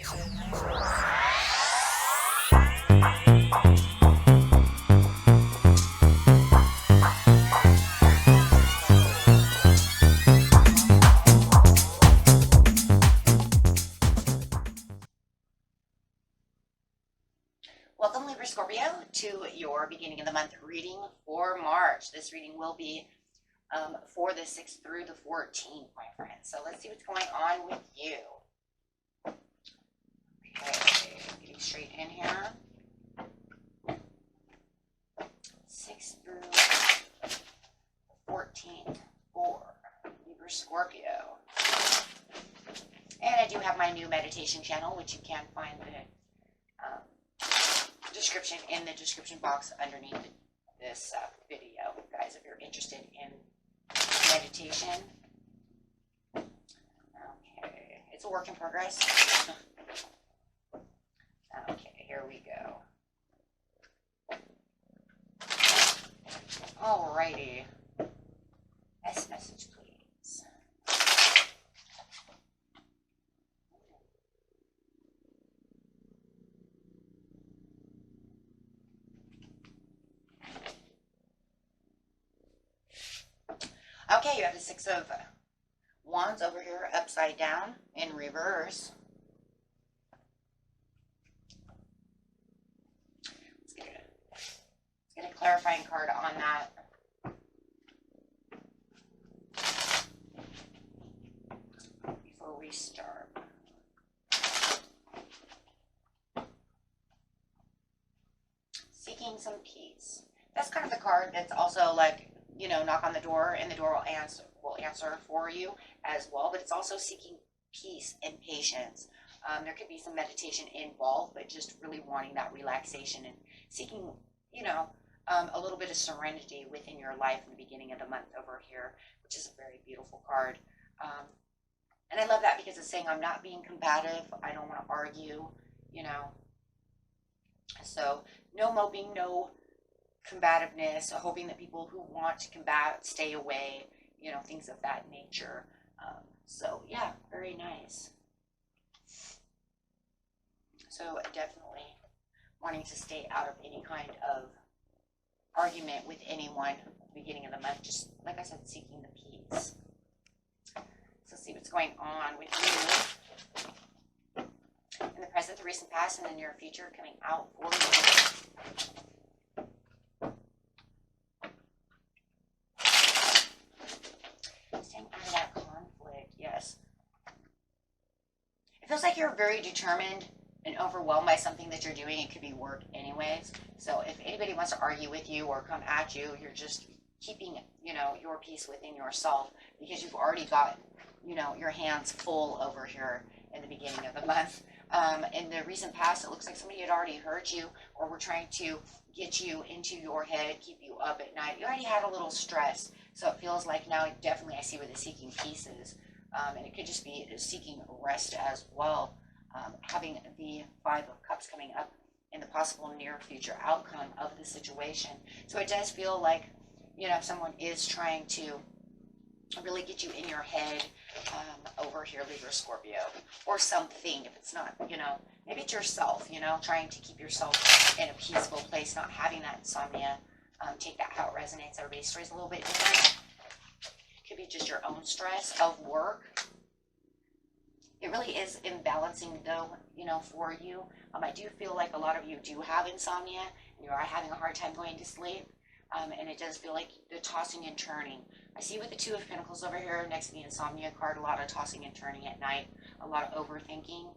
Welcome, Libra Scorpio, to your beginning of the month reading for March. This reading will be for the 6th through the 14th, my friends. So let's see what's going on with you. Okay, getting straight in here. 6th through the 14th for Libra Scorpio. And I do have my new meditation channel, which you can find the description in the description box underneath this video, guys, if you're interested in meditation. Okay, it's a work in progress. Okay, here we go. Alrighty. S message, please. Okay, you have the 6 of Wands over here, upside down, in reverse. Let's get a clarifying card on that. Before we start. Seeking some peace. That's kind of the card that's also like, you know, knock on the door and the door will answer for you as well. But it's also seeking peace and patience. There could be some meditation involved, but just really wanting that relaxation and seeking, you know, a little bit of serenity within your life in the beginning of the month over here, which is a very beautiful card. And I love that because it's saying I'm not being combative. I don't want to argue, you know. So no moping, no combativeness, hoping that people who want to combat stay away, you know, things of that nature. So yeah, very nice. So definitely wanting to stay out of any kind of argument with anyone at the beginning of the month, just like I said, seeking the peace. So see what's going on with you in the present, the recent past, and the near future coming out for you. It feels like you're very determined and overwhelmed by something that you're doing. It could be work anyways. So if anybody wants to argue with you or come at you, you're just keeping, you know, your peace within yourself because you've already got, you know, your hands full over here in the beginning of the month. In the recent past, it looks like somebody had already hurt you or were trying to get you into your head, keep you up at night. You already had a little stress. So it feels like now definitely I see where the seeking peace is. And it could just be seeking rest as well. Having the 5 of Cups coming up in the possible near future outcome of the situation. So it does feel like, you know, someone is trying to really get you in your head over here, Libra Scorpio, or something. If it's not, you know, maybe it's yourself, you know, trying to keep yourself in a peaceful place, not having that insomnia. Take that how it resonates. Everybody's story is a little bit different. Could be just your own stress of work. It really is imbalancing though, you know, for you. I do feel like a lot of you do have insomnia and you are having a hard time going to sleep. And it does feel like the tossing and turning. I see with the 2 of Pentacles over here next to the insomnia card, a lot of tossing and turning at night, a lot of overthinking.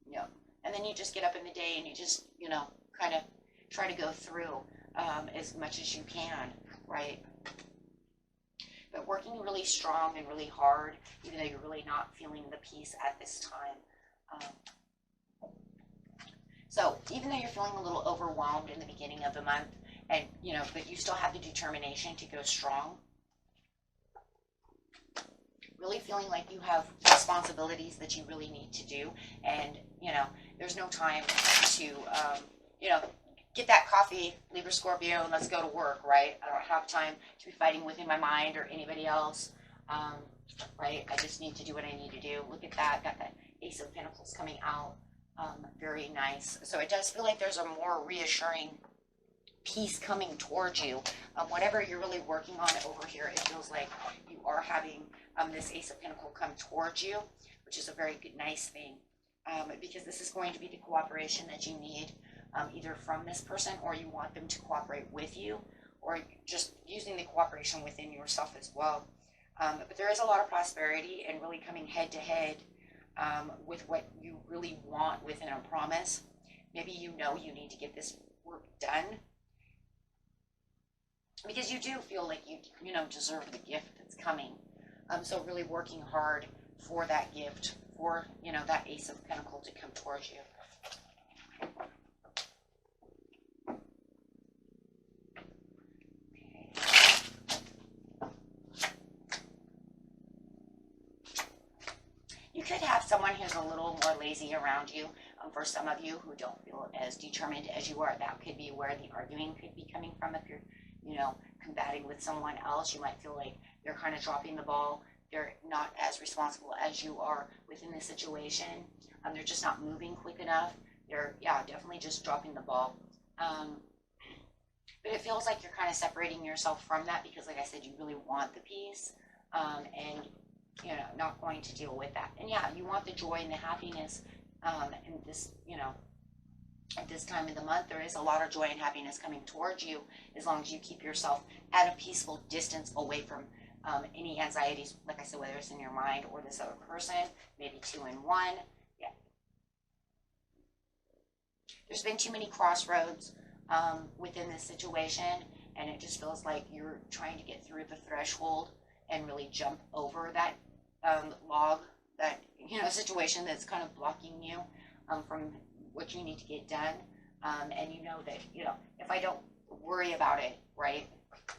Yeah. And then you just get up in the day and you just, you know, kind of try to go through as much as you can, right? But working really strong and really hard, even though you're really not feeling the peace at this time. So even though you're feeling a little overwhelmed in the beginning of the month, and you know, but you still have the determination to go strong. Really feeling like you have responsibilities that you really need to do, and you know, there's no time to, you know, get that coffee, Libra Scorpio, and let's go to work, right? I don't have time to be fighting within my mind or anybody else, right? I just need to do what I need to do. Look at that, got that Ace of Pentacles Pentacles coming out. Very nice. So it does feel like there's a more reassuring peace coming towards you. Whatever you're really working on over here, it feels like you are having this Ace of Pentacles come towards you, which is a very good, nice thing, because this is going to be the cooperation that you need, either from this person, or you want them to cooperate with you, or just using the cooperation within yourself as well. But there is a lot of prosperity and really coming head to head with what you really want within a promise. Maybe you know you need to get this work done because you do feel like you know, deserve the gift that's coming. So really working hard for that gift, for, you know, that Ace of Pentacles to come towards you. You could have someone who's a little more lazy around you. For some of you who don't feel as determined as you are, that could be where the arguing could be coming from. If you're, you know, combating with someone else, you might feel like they're kind of dropping the ball. They're not as responsible as you are within the situation. They're just not moving quick enough. They're, yeah, definitely just dropping the ball. But it feels like you're kind of separating yourself from that because, like I said, you really want the peace, and, you know, not going to deal with that. And yeah, you want the joy and the happiness, and this, you know, at this time of the month, there is a lot of joy and happiness coming towards you, as long as you keep yourself at a peaceful distance away from any anxieties, like I said, whether it's in your mind or this other person, maybe 2 in 1. Yeah. There's been too many crossroads within this situation, and it just feels like you're trying to get through the threshold and really jump over that log, that, you know, situation that's kind of blocking you from what you need to get done. And you know that, you know, if I don't worry about it, right, if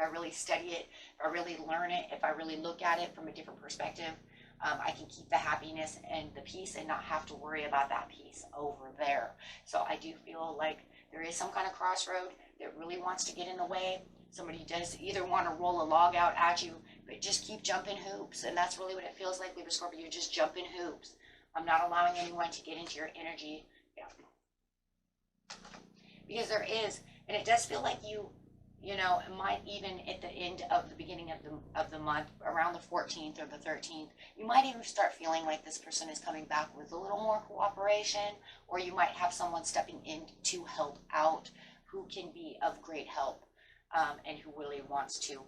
I really study it, if I really learn it, if I really look at it from a different perspective, I can keep the happiness and the peace and not have to worry about that piece over there. So I do feel like there is some kind of crossroad that really wants to get in the way. Somebody does either want to roll a log out at you, but just keep jumping hoops. And that's really what it feels like, Libra, Scorpio. You're just jumping hoops. I'm not allowing anyone to get into your energy. Yeah. Because there is, and it does feel like you know, it might even at the end of the beginning of the month, around the 14th or the 13th, you might even start feeling like this person is coming back with a little more cooperation, or you might have someone stepping in to help out who can be of great help, and who really wants to,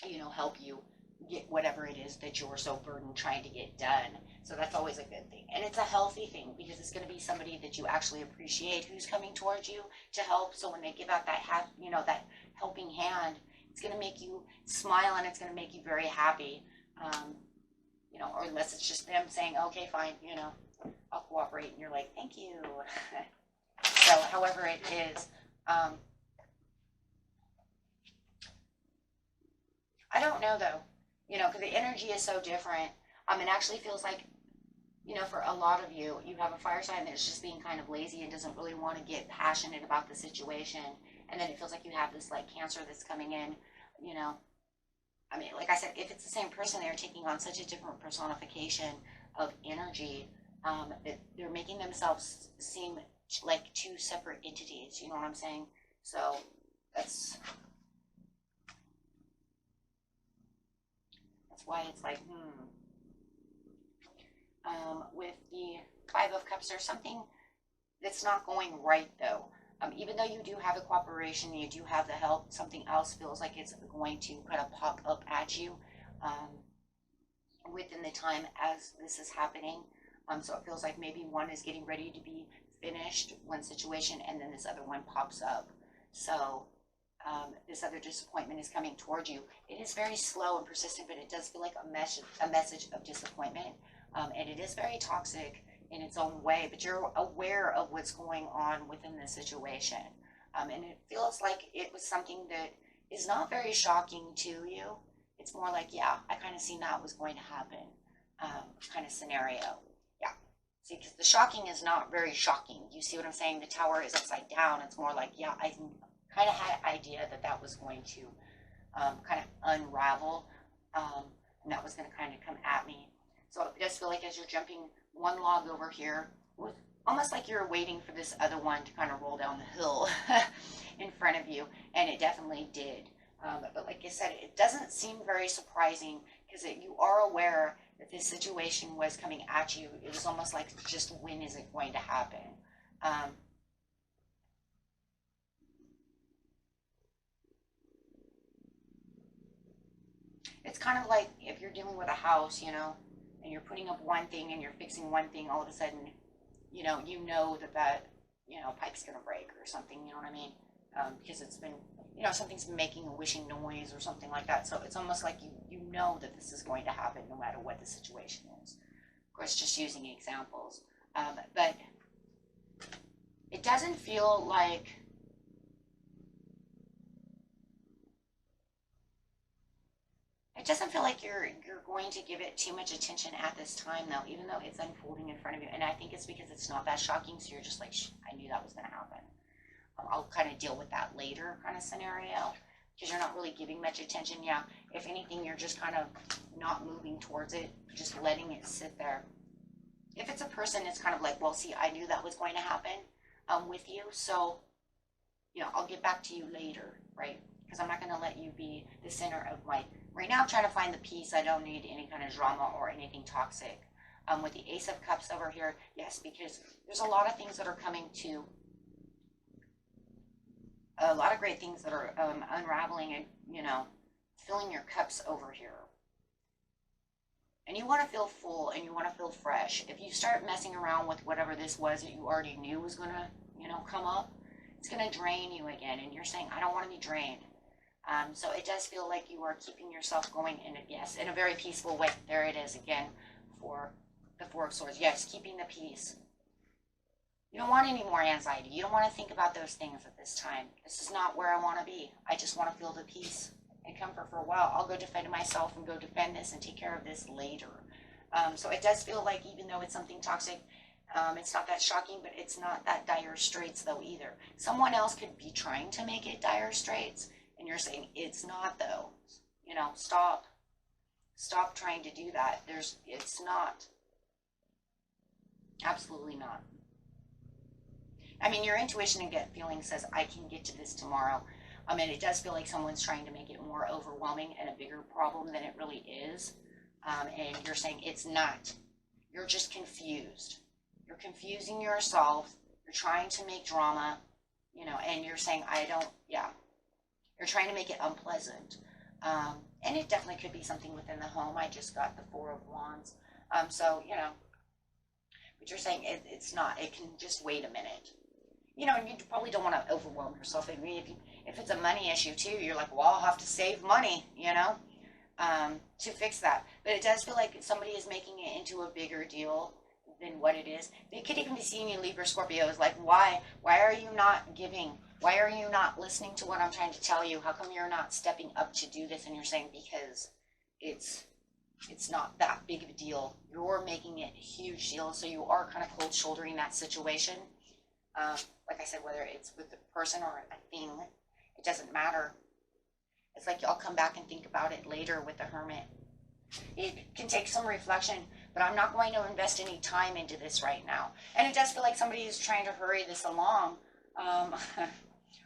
you know, help you get whatever it is that you're so burdened trying to get done. So that's always a good thing, and it's a healthy thing, because it's going to be somebody that you actually appreciate who's coming towards you to help. So when they give out that you know, that helping hand, it's going to make you smile, and it's going to make you very happy, you know, or unless it's just them saying, okay, fine, you know, I'll cooperate, and you're like, thank you. So however it is, I don't know though, you know, because the energy is so different. It actually feels like, you know, for a lot of you, you have a fire sign that's just being kind of lazy and doesn't really want to get passionate about the situation. And then it feels like you have this, like, Cancer that's coming in, you know. I mean, like I said, if it's the same person, they're taking on such a different personification of energy, that they're making themselves seem like 2 separate entities. You know what I'm saying? So that's why it's like, with the 5 of Cups, there's something that's not going right, though. Even though you do have the cooperation, you do have the help, something else feels like it's going to kind of pop up at you within the time as this is happening. So it feels like maybe one is getting ready to be finished, one situation, and then this other one pops up. So this other disappointment is coming towards you. It is very slow and persistent, but it does feel like a message of disappointment. And it is very toxic in its own way, but you're aware of what's going on within the situation. And it feels like it was something that is not very shocking to you. It's more like, yeah, I kind of seen that was going to happen, kind of scenario. Yeah. See, because the shocking is not very shocking. You see what I'm saying? The Tower is upside down. It's more like, yeah, I kind of had an idea that that was going to kind of unravel, and that was going to kind of come at me. So it does feel like as you're jumping one log over here, almost like you're waiting for this other one to kind of roll down the hill in front of you, and it definitely did. But like I said, it doesn't seem very surprising because you are aware that this situation was coming at you. It was almost like just when is it going to happen? It's kind of like if you're dealing with a house, you know, and you're putting up one thing and you're fixing one thing, all of a sudden, you know that, you know, pipe's going to break or something, you know what I mean? Because it's been, you know, something's been making a wishing noise or something like that. So it's almost like you know that this is going to happen no matter what the situation is. Of course, just using examples. But it doesn't feel like you're going to give it too much attention at this time, though, even though it's unfolding in front of you. And I think it's because it's not that shocking, so you're just like, I knew that was going to happen. I'll kind of deal with that later kind of scenario, because you're not really giving much attention. Yeah, if anything, you're just kind of not moving towards it, just letting it sit there. If it's a person, it's kind of like, well, see, I knew that was going to happen with you, so, you know, I'll get back to you later, right? Because I'm not going to let you be the center of my... Right now, I'm trying to find the peace. I don't need any kind of drama or anything toxic. With the Ace of Cups over here, yes, because there's a lot of things that are coming to... A lot of great things that are unraveling and, you know, filling your cups over here. And you want to feel full and you want to feel fresh. If you start messing around with whatever this was that you already knew was going to, you know, come up, it's going to drain you again. And you're saying, I don't want to be drained. So it does feel like you are keeping yourself going in in a very peaceful way. There it is again for the Four of Swords. Yes, keeping the peace. You don't want any more anxiety. You don't want to think about those things at this time. This is not where I want to be. I just want to feel the peace and comfort for a while. I'll go defend myself and go defend this and take care of this later. So it does feel like even though it's something toxic, it's not that shocking, but it's not that dire straits though either. Someone else could be trying to make it dire straits, and you're saying it's not though. You know, stop trying to do that. It's not. Absolutely not. I mean, your intuition and gut feeling says, I can get to this tomorrow. And it does feel like someone's trying to make it more overwhelming and a bigger problem than it really is. And you're saying it's not. You're just confused. You're confusing yourself. You're trying to make drama, you know, and you're saying, You're trying to make it unpleasant. And it definitely could be something within the home. I just got the Four of Wands. So, you know, but you're saying it's not. It can just wait a minute. You know, and you probably don't want to overwhelm yourself. I mean, if it's a money issue too, you're like, well, I'll have to save money, you know, to fix that. But it does feel like somebody is making it into a bigger deal than what it is. They could even be seeing you, Libra, Scorpio, is like, why are you not giving? Why are you not listening to what I'm trying to tell you? How come you're not stepping up to do this? And you're saying, because it's not that big of a deal. You're making it a huge deal. So you are kind of cold shouldering that situation. Like I said, whether it's with a person or a thing, it doesn't matter. It's like I'll come back and think about it later with the Hermit. It can take some reflection, but I'm not going to invest any time into this right now. And it does feel like somebody is trying to hurry this along,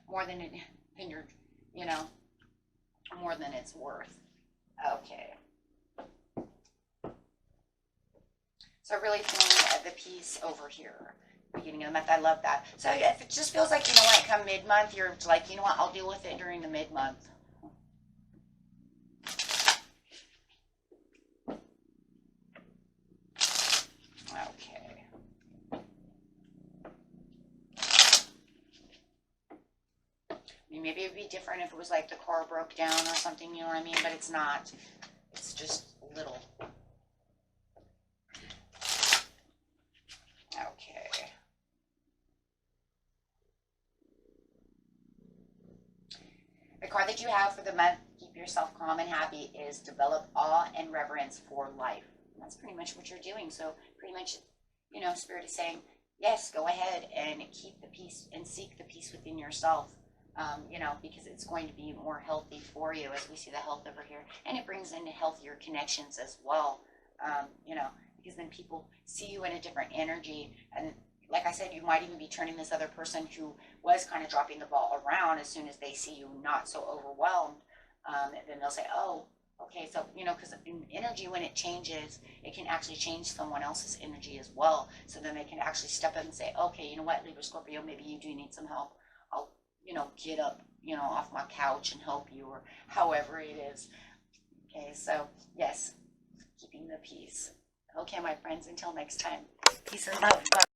more than you're, you know, more than it's worth. Okay. So really feeling the peace over here. Beginning of the month, I love that. So if it just feels like, you know what, come mid-month, you're like, you know what, I'll deal with it during the mid-month. Okay. I mean, maybe it would be different if it was like the car broke down or something, you know what I mean? But it's not. It's just little. Okay. The card that you have for the month, keep yourself calm and happy, is develop awe and reverence for life. And that's pretty much what you're doing. So pretty much, you know, Spirit is saying, yes, go ahead and keep the peace and seek the peace within yourself, you know, because it's going to be more healthy for you as we see the health over here. And it brings in healthier connections as well. You know, because then people see you in a different energy. And like I said, you might even be turning this other person who was kind of dropping the ball around as soon as they see you not so overwhelmed. Then they'll say, oh, okay, so, you know, because in energy, when it changes, it can actually change someone else's energy as well. So then they can actually step up and say, okay, you know what, Libra, Scorpio, maybe you do need some help. I'll, you know, get up, you know, off my couch and help you, or however it is. Okay, so yes, keeping the peace. Okay, my friends, until next time. Peace and love. Bye.